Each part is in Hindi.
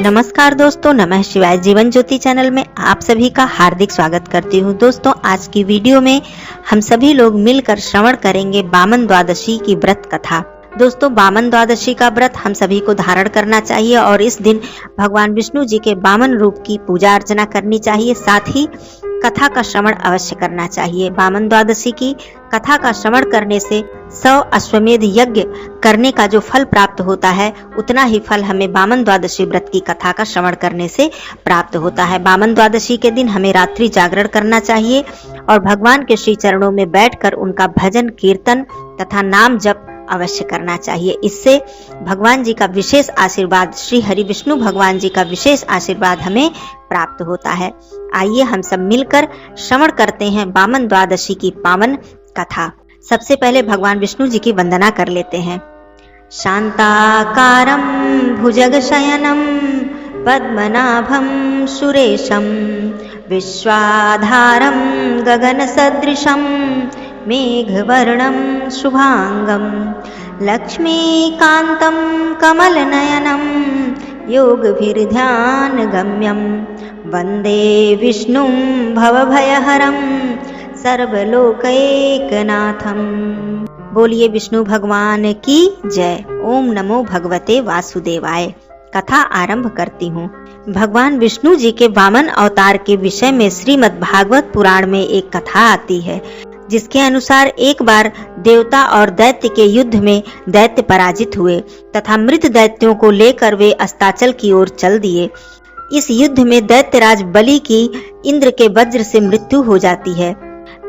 नमस्कार दोस्तों, नमः शिवाय। जीवन ज्योति चैनल में आप सभी का हार्दिक स्वागत करती हूँ। दोस्तों, आज की वीडियो में हम सभी लोग मिलकर श्रवण करेंगे वामन द्वादशी की व्रत कथा। दोस्तों, वामन द्वादशी का व्रत हम सभी को धारण करना चाहिए और इस दिन भगवान विष्णु जी के वामन रूप की पूजा अर्चना करनी चाहिए। साथ ही कथा का श्रवण अवश्य करना चाहिए। वामन द्वादशी की कथा का श्रवण करने से 100 अश्वमेध यज्ञ करने का जो फल प्राप्त होता है, उतना ही फल हमें वामन द्वादशी व्रत की कथा का श्रवण करने से प्राप्त होता है। वामन द्वादशी के दिन हमें रात्रि जागरण करना चाहिए और भगवान के श्री चरणों में बैठकर उनका भजन कीर्तन तथा नाम जप अवश्य करना चाहिए। इससे भगवान जी का विशेष आशीर्वाद, श्री हरि विष्णु भगवान जी का विशेष आशीर्वाद हमें प्राप्त होता है। आइए हम सब मिलकर श्रवण करते हैं वामन द्वादशी की पावन कथा। सबसे पहले भगवान विष्णु जी की वंदना कर लेते हैं। शांताकारं भुजगशयनं पद्मनाभं सुरेशं विश्वाधारं गगनसदृशं मेघवर्णं शुभांगं लक्ष्मीकान्तं कमलनयनं योगभिर्ध्यानगम्यं वन्दे विष्णुं भवभयहरं सर्वलोकैकनाथं। बोलिए विष्णु भगवान की जय। ओम नमो भगवते वासुदेवाय। कथा आरंभ करती हूँ। भगवान विष्णु जी के वामन अवतार के विषय में श्रीमद् भागवत पुराण में एक कथा आती है, जिसके अनुसार एक बार देवता और दैत्य के युद्ध में दैत्य पराजित हुए तथा मृत दैत्यों को लेकर वे अस्ताचल की ओर चल दिए। इस युद्ध में दैत्यराज बलि की इंद्र के वज्र से मृत्यु हो जाती है।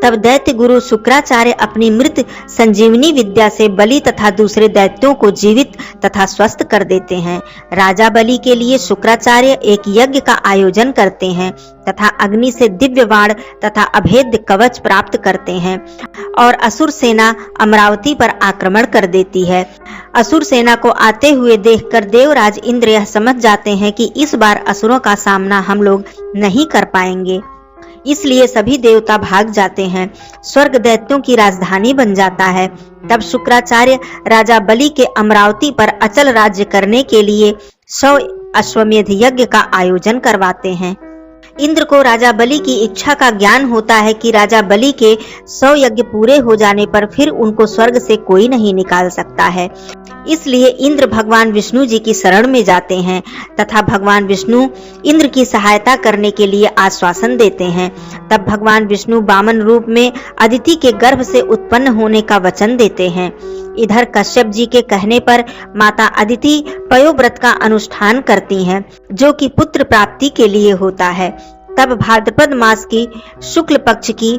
तब दैत्य गुरु शुक्राचार्य अपनी मृत संजीवनी विद्या से बलि तथा दूसरे दैत्यों को जीवित तथा स्वस्थ कर देते हैं। राजा बलि के लिए शुक्राचार्य एक यज्ञ का आयोजन करते हैं तथा अग्नि से दिव्य बाण तथा अभेद्य कवच प्राप्त करते हैं और असुर सेना अमरावती पर आक्रमण कर देती है। असुर सेना को आते हुए देखकर देवराज इंद्र यह समझ जाते हैं कि इस बार असुरों का सामना हम लोग नहीं कर पाएंगे, इसलिए सभी देवता भाग जाते हैं। स्वर्ग दैत्यों की राजधानी बन जाता है। तब शुक्राचार्य राजा बलि के अमरावती पर अचल राज्य करने के लिए 100 अश्वमेध यज्ञ का आयोजन करवाते हैं। इंद्र को राजा बलि की इच्छा का ज्ञान होता है कि राजा बलि के 100 यज्ञ पूरे हो जाने पर फिर उनको स्वर्ग से कोई नहीं निकाल सकता है। इसलिए इंद्र भगवान विष्णु जी की शरण में जाते हैं तथा भगवान विष्णु इंद्र की सहायता करने के लिए आश्वासन देते हैं। तब भगवान विष्णु वामन रूप में अदिति के गर्भ से उत्पन्न होने का वचन देते हैं। इधर कश्यप जी के कहने पर माता अदिति पयोव्रत का अनुष्ठान करती हैं, जो कि पुत्र प्राप्ति के लिए होता है। तब भाद्रपद मास की शुक्ल पक्ष की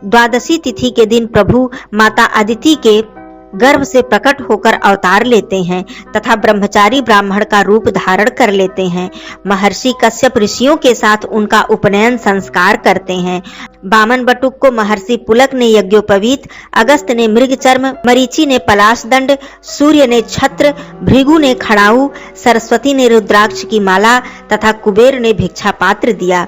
द्वादशी तिथि के दिन प्रभु माता अदिति के गर्भ से प्रकट होकर अवतार लेते हैं तथा ब्रह्मचारी ब्राह्मण का रूप धारण कर लेते हैं। महर्षि कश्यप ऋषियों के साथ उनका उपनयन संस्कार करते हैं। वामन बटुक को महर्षि पुलक ने यज्ञोपवीत, अगस्त ने मृगचर्म, मरीचि ने पलाश दंड, सूर्य ने छत्र, भृगु ने खड़ाऊ, सरस्वती ने रुद्राक्ष की माला तथा कुबेर ने भिक्षा पात्र दिया।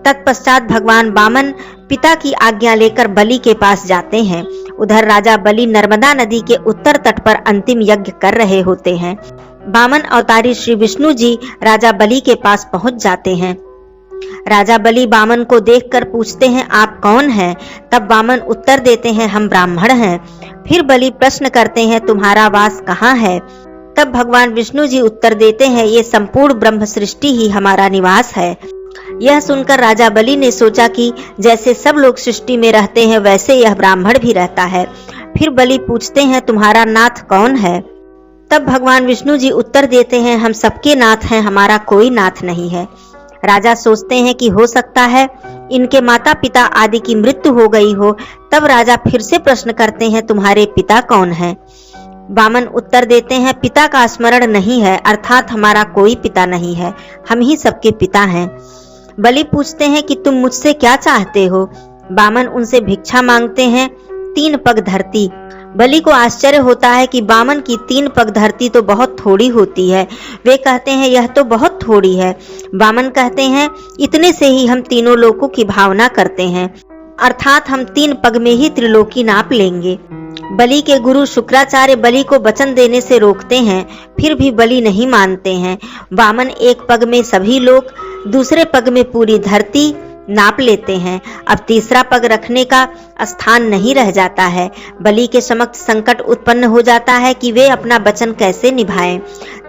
तत्पश्चात भगवान वामन पिता की आज्ञा लेकर बलि के पास जाते हैं। उधर राजा बलि नर्मदा नदी के उत्तर तट पर अंतिम यज्ञ कर रहे होते हैं। वामन अवतारी श्री विष्णु जी राजा बलि के पास पहुंच जाते हैं। राजा बलि वामन को देखकर पूछते हैं, आप कौन हैं? तब वामन उत्तर देते हैं, हम ब्राह्मण हैं। फिर बलि प्रश्न करते हैं, तुम्हारा वास कहाँ है? तब भगवान विष्णु जी उत्तर देते हैं, ये संपूर्ण ब्रह्म सृष्टि ही हमारा निवास है। यह सुनकर राजा बलि ने सोचा कि जैसे सब लोग सृष्टि में रहते हैं, वैसे यह ब्राह्मण भी रहता है। फिर बलि पूछते हैं, तुम्हारा नाथ कौन है? तब भगवान विष्णु जी उत्तर देते हैं, हम सबके नाथ हैं, हमारा कोई नाथ नहीं है। राजा सोचते हैं कि हो सकता है इनके माता पिता आदि की मृत्यु हो गई हो। तब राजा फिर से प्रश्न करते हैं, तुम्हारे पिता कौन है? वामन उत्तर देते हैं, पिता का स्मरण नहीं है, अर्थात हमारा कोई पिता नहीं है, हम ही सबके पिता हैं। बलि पूछते हैं कि तुम मुझसे क्या चाहते हो? वामन उनसे भिक्षा मांगते हैं, 3 पग धरती। बलि को आश्चर्य होता है कि वामन की 3 पग धरती तो बहुत थोड़ी होती है। वे कहते हैं, यह तो बहुत थोड़ी है। वामन कहते हैं, इतने से ही हम तीनों लोकों की भावना करते हैं। अर्थात हम 3 पग में ही त्रिलोकी नाप लेंगे। बलि के गुरु शुक्राचार्य बलि को वचन देने से रोकते हैं, फिर भी बलि नहीं मानते हैं। वामन एक पग में सभी लोक, दूसरे पग में पूरी धरती नाप लेते हैं। अब तीसरा पग रखने का स्थान नहीं रह जाता है। बलि के समक्ष संकट उत्पन्न हो जाता है कि वे अपना वचन कैसे निभाएं।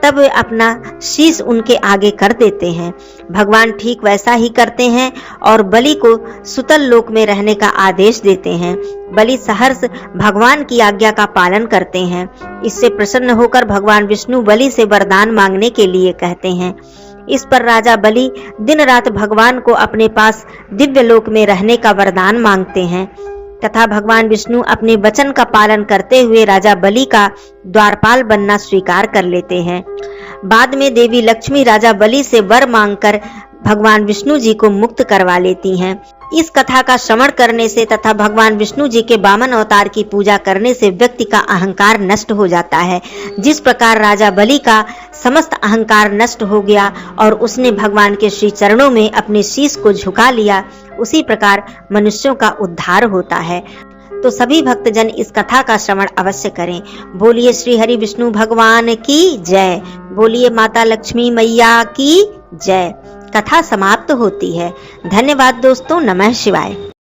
तब वे अपना शीश उनके आगे कर देते हैं। भगवान ठीक वैसा ही करते हैं और बलि को सुतल लोक में रहने का आदेश देते हैं। बलि सहर्ष भगवान की आज्ञा का पालन करते हैं। इससे प्रसन्न होकर भगवान विष्णु बलि से वरदान मांगने के लिए कहते हैं। इस पर राजा बलि दिन रात भगवान को अपने पास दिव्य लोक में रहने का वरदान मांगते हैं तथा भगवान विष्णु अपने वचन का पालन करते हुए राजा बलि का द्वारपाल बनना स्वीकार कर लेते हैं। बाद में देवी लक्ष्मी राजा बलि से वर मांगकर भगवान विष्णु जी को मुक्त करवा लेती हैं। इस कथा का श्रवण करने से तथा भगवान विष्णु जी के वामन अवतार की पूजा करने से व्यक्ति का अहंकार नष्ट हो जाता है। जिस प्रकार राजा बलि का समस्त अहंकार नष्ट हो गया और उसने भगवान के श्री चरणों में अपने शीश को झुका लिया, उसी प्रकार मनुष्यों का उद्धार होता है। तो सभी भक्तजन इस कथा का श्रवण अवश्य करें। बोलिए श्री हरि विष्णु भगवान की जय। बोलिए माता लक्ष्मी मैया की जय। कथा समाप्त होती है। धन्यवाद दोस्तों। नमः शिवाय।